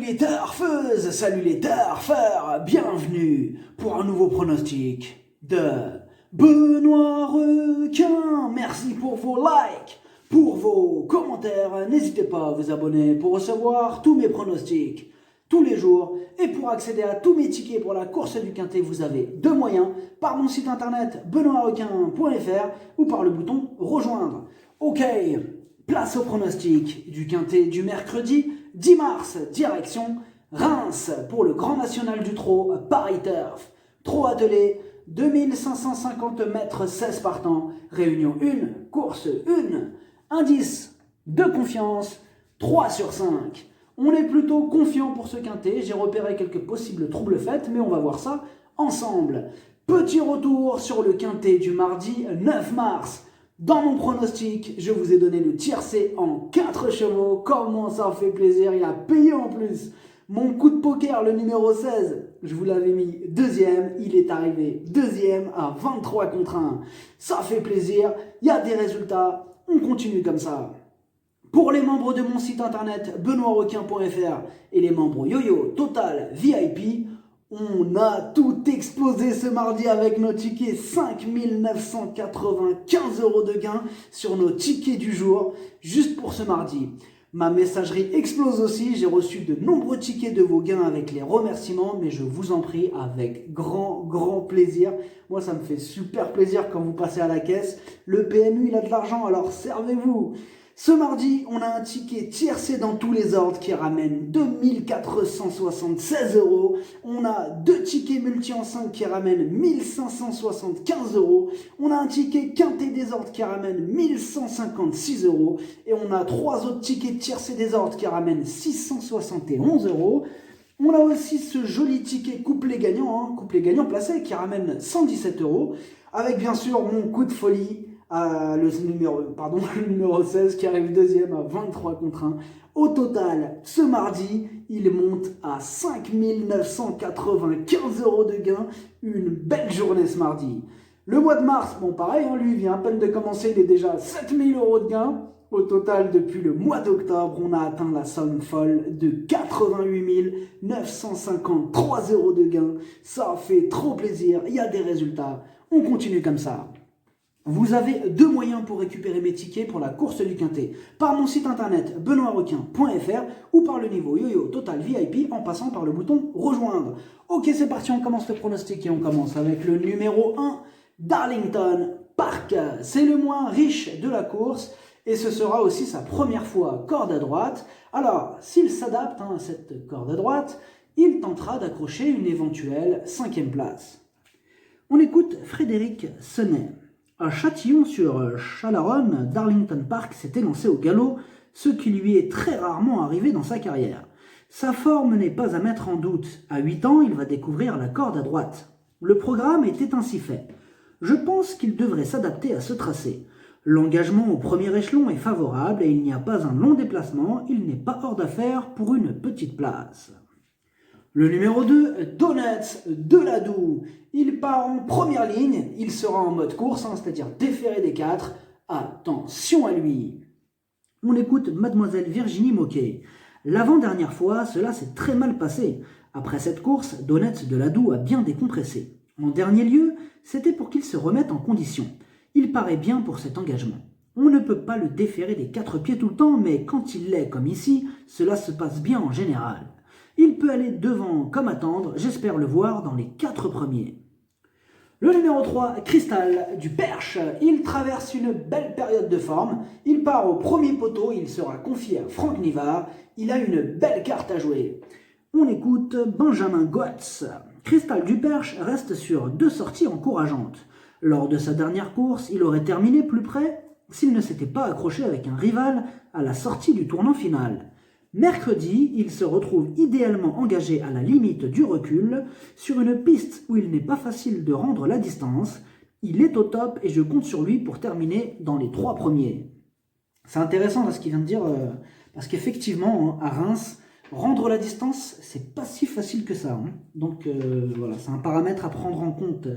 les turfeuses, salut les turfeurs, bienvenue pour un nouveau pronostic de Benoît Requin. Merci pour vos likes, pour vos commentaires. N'hésitez pas à vous abonner pour recevoir tous mes pronostics tous les jours. Et pour accéder à tous mes tickets pour la course du Quintet, vous avez deux moyens, par mon site internet benoîtrequin.fr ou par le bouton rejoindre. Ok, place au pronostic du Quintet du mercredi 10 mars, direction Reims pour le Grand National du Trot Paris Turf. Trot attelé, 2550 mètres 16 partants, réunion 1, course 1, indice de confiance 3 sur 5. On est plutôt confiant pour ce Quintet, j'ai repéré quelques possibles troubles faits, mais on va voir ça ensemble. Petit retour sur le Quintet du mardi 9 mars. Dans mon pronostic, je vous ai donné le tiercé en 4 chevaux. Comment ça fait plaisir, il a payé en plus. Mon coup de poker, le numéro 16, je vous l'avais mis deuxième. Il est arrivé deuxième à 23 contre 1. Ça fait plaisir, il y a des résultats. On continue comme ça. Pour les membres de mon site internet benoîtrequin.fr et les membres Yo-Yo Total VIP, on a tout explosé ce mardi avec nos tickets. 5 995 € de gains sur nos tickets du jour, juste pour ce mardi. Ma messagerie explose aussi, j'ai reçu de nombreux tickets de vos gains avec les remerciements, mais je vous en prie, avec grand plaisir. Moi, ça me fait super plaisir quand vous passez à la caisse. Le PMU, il a de l'argent, alors servez-vous. Ce mardi, on a un ticket tiercé dans tous les ordres qui ramène 2476 €. On a deux tickets multi en 5 qui ramènent 1575 €. On a un ticket quintet des ordres qui ramène 1156 €. Et on a trois autres tickets tiercés des ordres qui ramènent 671 €. On a aussi ce joli ticket couplet gagnant placé qui ramène 117 €. Avec bien sûr mon coup de folie. Le numéro 16 qui arrive deuxième à 23 contre 1. Au total, ce mardi, il monte à 5 995 € de gains. Une belle journée ce mardi. Le mois de mars, bon pareil, lui il vient à peine de commencer, il est déjà à 7000 € de gains. Au total, depuis le mois d'octobre, on a atteint la somme folle de 88 953 € de gains. Ça fait trop plaisir, il y a des résultats. On continue comme ça. Vous avez deux moyens pour récupérer mes tickets pour la course du Quintet. Par mon site internet benoîtrequin.fr ou par le niveau Yo-Yo Total VIP en passant par le bouton rejoindre. Ok, c'est parti, on commence le pronostic et on commence avec le numéro 1, Darlington Park. C'est le moins riche de la course et ce sera aussi sa première fois corde à droite. Alors, s'il s'adapte à cette corde à droite, il tentera d'accrocher une éventuelle 5e place. On écoute Frédéric Senet. À Châtillon-sur-Chalaronne, Darlington Park s'était lancé au galop, ce qui lui est très rarement arrivé dans sa carrière. Sa forme n'est pas à mettre en doute. À 8 ans, il va découvrir la corde à droite. Le programme était ainsi fait. Je pense qu'il devrait s'adapter à ce tracé. L'engagement au premier échelon est favorable et il n'y a pas un long déplacement, il n'est pas hors d'affaire pour une petite place. Le numéro 2, Donuts de Ladoux. Il part en première ligne, il sera en mode course, c'est-à-dire déféré des 4. Attention à lui. On écoute Mademoiselle Virginie Moquet. L'avant-dernière fois, cela s'est très mal passé. Après cette course, Donuts de Ladoux a bien décompressé. En dernier lieu, c'était pour qu'il se remette en condition. Il paraît bien pour cet engagement. On ne peut pas le déférer des 4 pieds tout le temps, mais quand il l'est comme ici, cela se passe bien en général. Il peut aller devant comme attendre, j'espère le voir dans les 4 premiers. Le numéro 3, Cristal du Perche. Il traverse une belle période de forme. Il part au premier poteau, il sera confié à Franck Nivard. Il a une belle carte à jouer. On écoute Benjamin Goetz. Cristal du Perche reste sur 2 sorties encourageantes. Lors de sa dernière course, il aurait terminé plus près s'il ne s'était pas accroché avec un rival à la sortie du tournant final. Mercredi, il se retrouve idéalement engagé à la limite du recul, sur une piste où il n'est pas facile de rendre la distance. Il est au top et je compte sur lui pour terminer dans les 3 premiers. C'est intéressant ce qu'il vient de dire, parce qu'effectivement, à Reims, rendre la distance, c'est pas si facile que ça. Donc voilà, c'est un paramètre à prendre en compte,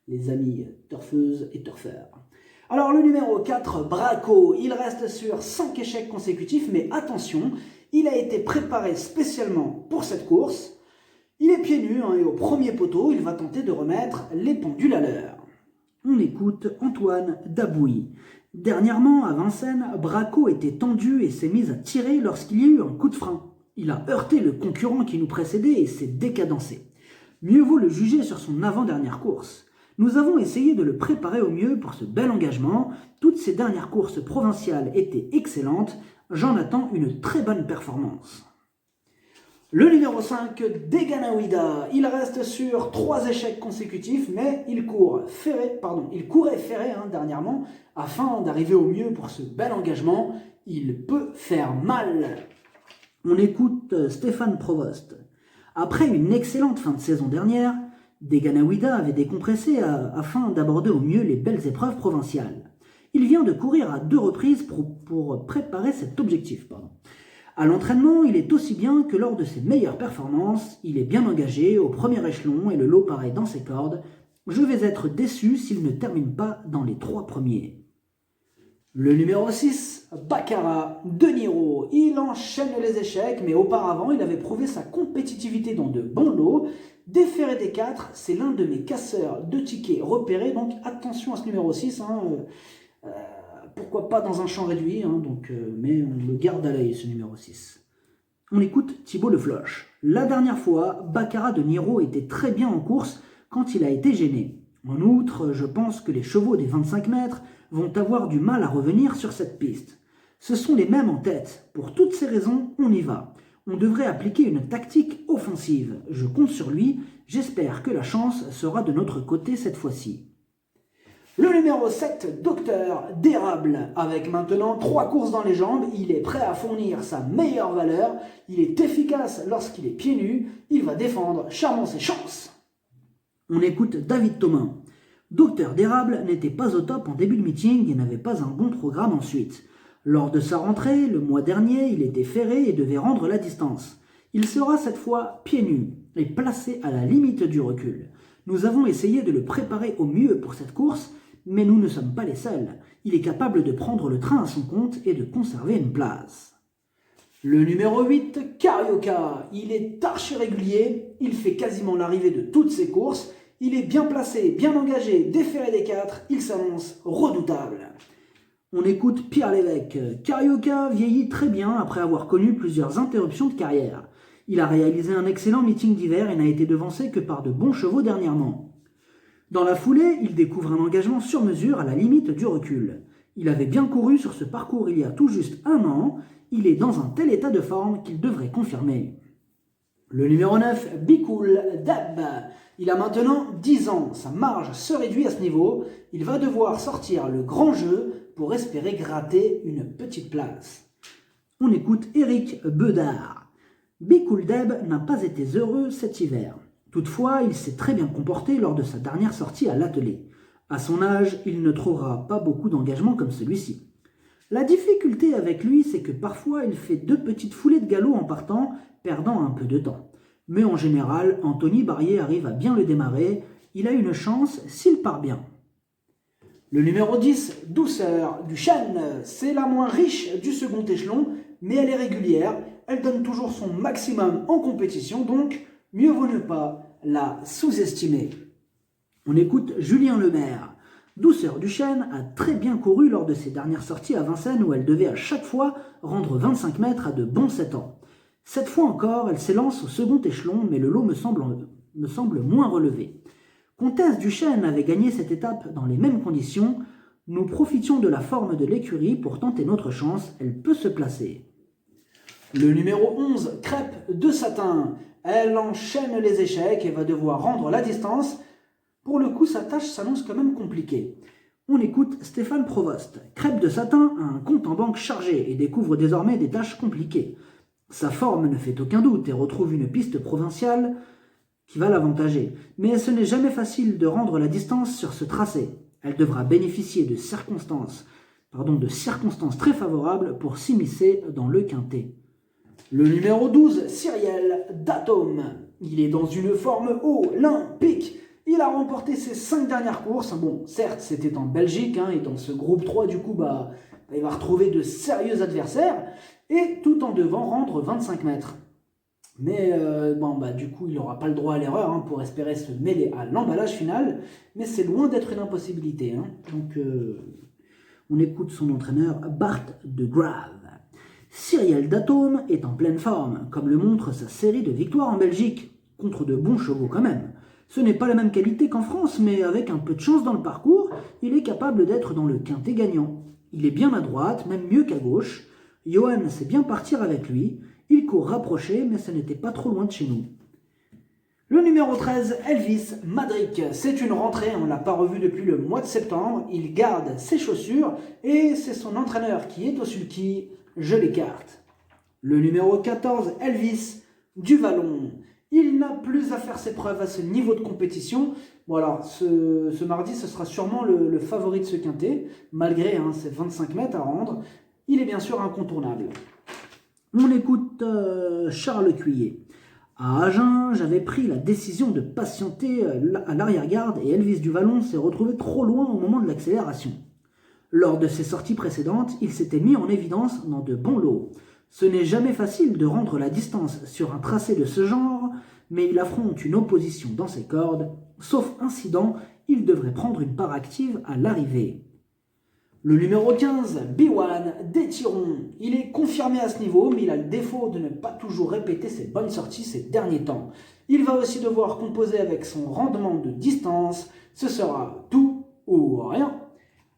les amis turfeuses et turfeurs. Alors le numéro 4, Braco, il reste sur 5 échecs consécutifs, mais attention, Il a été préparé spécialement pour cette course. Il est pieds nus et au premier poteau, il va tenter de remettre les pendules à l'heure. On écoute Antoine Dabouy. Dernièrement, à Vincennes, Braco était tendu et s'est mis à tirer lorsqu'il y a eu un coup de frein. Il a heurté le concurrent qui nous précédait et s'est décadencé. Mieux vaut le juger sur son avant-dernière course. Nous avons essayé de le préparer au mieux pour ce bel engagement. Toutes ses dernières courses provinciales étaient excellentes. J'en attends une très bonne performance. Le numéro 5, Deganawida. Il reste sur 3 échecs consécutifs, mais il courait ferré dernièrement afin d'arriver au mieux pour ce bel engagement. Il peut faire mal. On écoute Stéphane Provost. Après une excellente fin de saison dernière, Deganawida avait décompressé afin d'aborder au mieux les belles épreuves provinciales. Il vient de courir à 2 reprises pour préparer cet objectif. À l'entraînement, il est aussi bien que lors de ses meilleures performances. Il est bien engagé au premier échelon et le lot paraît dans ses cordes. Je vais être déçu s'il ne termine pas dans les 3 premiers. Le numéro 6, Baccarat de Niro. Il enchaîne les échecs, mais auparavant, il avait prouvé sa compétitivité dans de bons lots. Déféré des 4, c'est l'un de mes casseurs de tickets repérés, donc attention à ce numéro 6. Pourquoi pas dans un champ réduit, mais on le garde à l'œil, ce numéro 6. On écoute Thibaut Le Floch. La dernière fois, Baccarat de Niro était très bien en course quand il a été gêné. En outre, je pense que les chevaux des 25 mètres vont avoir du mal à revenir sur cette piste. Ce sont les mêmes en tête. Pour toutes ces raisons, on y va. On devrait appliquer une tactique offensive. Je compte sur lui. J'espère que la chance sera de notre côté cette fois-ci. Le numéro 7, Docteur d'Érable. Avec maintenant 3 courses dans les jambes, il est prêt à fournir sa meilleure valeur. Il est efficace lorsqu'il est pieds nus. Il va défendre charmant ses chances. On écoute David Thomas. Docteur d'Érable n'était pas au top en début de meeting et n'avait pas un bon programme ensuite. Lors de sa rentrée, le mois dernier, il était ferré et devait rendre la distance. Il sera cette fois pieds nus et placé à la limite du recul. Nous avons essayé de le préparer au mieux pour cette course, mais nous ne sommes pas les seuls. Il est capable de prendre le train à son compte et de conserver une place. Le numéro 8, Carioca. Il est archi régulier, il fait quasiment l'arrivée de toutes ses courses. Il est bien placé, bien engagé, déféré des 4, il s'annonce redoutable. On écoute Pierre Lévesque. Carioca vieillit très bien après avoir connu plusieurs interruptions de carrière. Il a réalisé un excellent meeting d'hiver et n'a été devancé que par de bons chevaux dernièrement. Dans la foulée, il découvre un engagement sur mesure à la limite du recul. Il avait bien couru sur ce parcours il y a tout juste 1 an. Il est dans un tel état de forme qu'il devrait confirmer. Le numéro 9, Bicool Dab. Il a maintenant 10 ans. Sa marge se réduit à ce niveau. Il va devoir sortir le grand jeu pour espérer gratter une petite place. On écoute Éric Beudard. Bicool Dab n'a pas été heureux cet hiver. Toutefois, il s'est très bien comporté lors de sa dernière sortie à l'attelé. À son âge, il ne trouvera pas beaucoup d'engagement comme celui-ci. La difficulté avec lui, c'est que parfois il fait 2 petites foulées de galop en partant, perdant un peu de temps. Mais en général, Anthony Barrier arrive à bien le démarrer. Il a une chance s'il part bien. Le numéro 10, Douceur du Chêne. C'est la moins riche du second échelon, mais elle est régulière. Elle donne toujours son maximum en compétition, donc mieux vaut ne pas la sous-estimer. On écoute Julien Lemaire. Douceur du Chêne a très bien couru lors de ses dernières sorties à Vincennes où elle devait à chaque fois rendre 25 mètres à de bons 7 ans. Cette fois encore, elle s'élance au second échelon, mais le lot me semble moins relevé. Comtesse du Chêne avait gagné cette étape dans les mêmes conditions. Nous profitions de la forme de l'écurie pour tenter notre chance. Elle peut se placer. Le numéro 11, Crêpe de Satin. Elle enchaîne les échecs et va devoir rendre la distance. Pour le coup, sa tâche s'annonce quand même compliquée. On écoute Stéphane Provost. Crêpe de Satin a un compte en banque chargé et découvre désormais des tâches compliquées. Sa forme ne fait aucun doute et retrouve une piste provinciale qui va l'avantager. Mais ce n'est jamais facile de rendre la distance sur ce tracé. Elle devra bénéficier de circonstances très favorables pour s'immiscer dans le quintet. Le numéro 12, Cyriel d'Atome. Il est dans une forme olympique. Il a remporté ses 5 dernières courses. Bon, certes, c'était en Belgique, et dans ce groupe 3, du coup, il va retrouver de sérieux adversaires et tout en devant rendre 25 mètres. Mais du coup, il n'aura pas le droit à l'erreur pour espérer se mêler à l'emballage final, mais c'est loin d'être une impossibilité. Donc, on écoute son entraîneur Bart de Grave. Cyril Datome est en pleine forme, comme le montre sa série de victoires en Belgique, contre de bons chevaux quand même. Ce n'est pas la même qualité qu'en France, mais avec un peu de chance dans le parcours, il est capable d'être dans le quintet gagnant. Il est bien à droite, même mieux qu'à gauche. Johan sait bien partir avec lui. Il court rapproché, mais ce n'était pas trop loin de chez nous. Le numéro 13, Elvis Madrick. C'est une rentrée, on ne l'a pas revu depuis le mois de septembre. Il garde ses chaussures et c'est son entraîneur qui est au sulky. Je l'écarte. Le numéro 14, Elvis du Vallon. Il n'a plus à faire ses preuves à ce niveau de compétition. Bon alors, ce mardi, ce sera sûrement le favori de ce quintet, malgré ses 25 mètres à rendre. Il est bien sûr incontournable. On écoute Charles Cuillet. À Agen, j'avais pris la décision de patienter à l'arrière-garde et Elvis du Vallon s'est retrouvé trop loin au moment de l'accélération. Lors de ses sorties précédentes, il s'était mis en évidence dans de bons lots. Ce n'est jamais facile de rendre la distance sur un tracé de ce genre, mais il affronte une opposition dans ses cordes. Sauf incident, il devrait prendre une part active à l'arrivée. Le numéro 15, B1 d'Étiron. Il est confirmé à ce niveau, mais il a le défaut de ne pas toujours répéter ses bonnes sorties ces derniers temps. Il va aussi devoir composer avec son rendement de distance. Ce sera tout ou rien.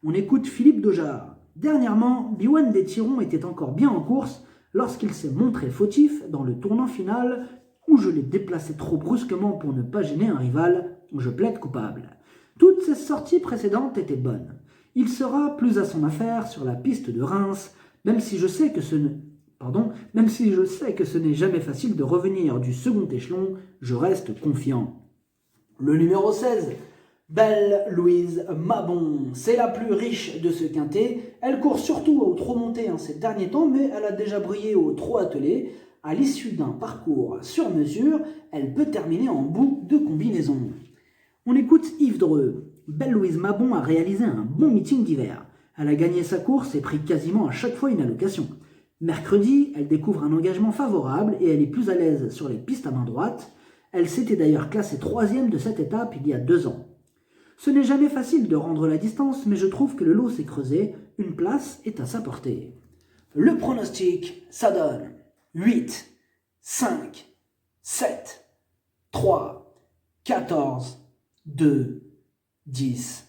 On écoute Philippe Dojard. Dernièrement, B1 d'Étiron était encore bien en course lorsqu'il s'est montré fautif dans le tournant final où je l'ai déplacé trop brusquement pour ne pas gêner un rival. Je plaide coupable. Toutes ses sorties précédentes étaient bonnes. Il sera plus à son affaire sur la piste de Reims, même si je sais que ce n'est jamais facile de revenir du second échelon, je reste confiant. Le numéro 16, Belle Louise Mabon, c'est la plus riche de ce quintet. Elle court surtout au trot monté ces derniers temps, mais elle a déjà brillé au trot attelé. À l'issue d'un parcours sur mesure, elle peut terminer en bout de combinaison. On écoute Yves Dreux. Belle Louise Mabon a réalisé un bon meeting d'hiver. Elle a gagné sa course et pris quasiment à chaque fois une allocation. Mercredi, elle découvre un engagement favorable et elle est plus à l'aise sur les pistes à main droite. Elle s'était d'ailleurs classée 3e de cette étape il y a 2 ans. Ce n'est jamais facile de rendre la distance, mais je trouve que le lot s'est creusé. Une place est à sa portée. Le pronostic, ça donne 8, 5, 7, 3, 14, 2, 10,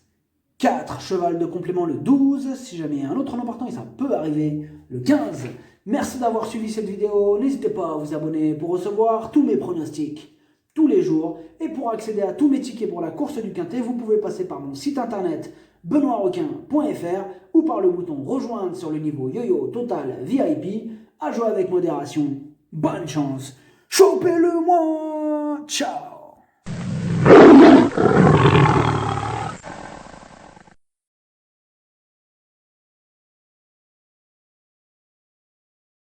4, cheval de complément le 12, si jamais il y a un autre nom partant, et ça peut arriver le 15. Merci d'avoir suivi cette vidéo, n'hésitez pas à vous abonner pour recevoir tous mes pronostics tous les jours. Et pour accéder à tous mes tickets pour la course du Quintet, vous pouvez passer par mon site internet benoîtrequin.fr ou par le bouton rejoindre sur le niveau Yo-Yo Total VIP. À jouer avec modération. Bonne chance. Chopez-le moi. Ciao.